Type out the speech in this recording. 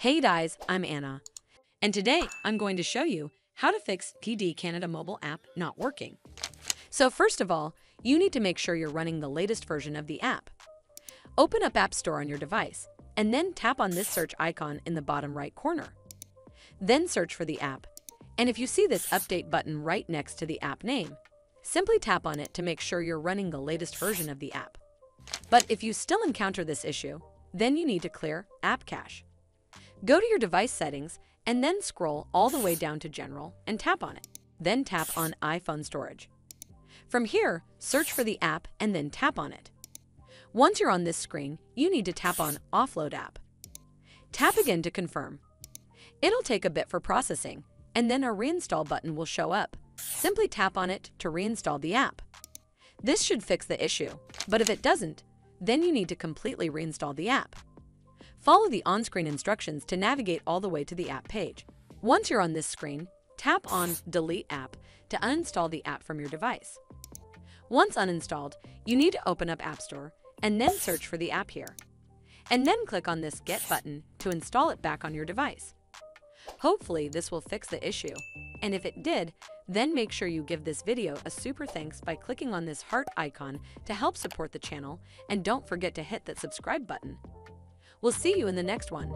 Hey guys, I'm Anna, and today I'm going to show you how to fix PD Canada mobile app not working. So first of all, you need to make sure you're running the latest version of the app. Open up App Store on your device, and then tap on this search icon in the bottom right corner. Then search for the app, and if you see this update button right next to the app name, simply tap on it to make sure you're running the latest version of the app. But if you still encounter this issue, then you need to clear App Cache. Go to your device settings and then scroll all the way down to General and tap on it. Then tap on iPhone Storage. From here, search for the app and then tap on it. Once you're on this screen, you need to tap on Offload App. Tap again to confirm. It'll take a bit for processing, and then a Reinstall button will show up. Simply tap on it to reinstall the app. This should fix the issue, but if it doesn't, then you need to completely reinstall the app. Follow the on-screen instructions to navigate all the way to the app page. Once you're on this screen, tap on Delete App to uninstall the app from your device. Once uninstalled, you need to open up App Store and then search for the app here. And then click on this Get button to install it back on your device. Hopefully this will fix the issue, and if it did, then make sure you give this video a super thanks by clicking on this heart icon to help support the channel, and don't forget to hit that subscribe button. We'll see you in the next one.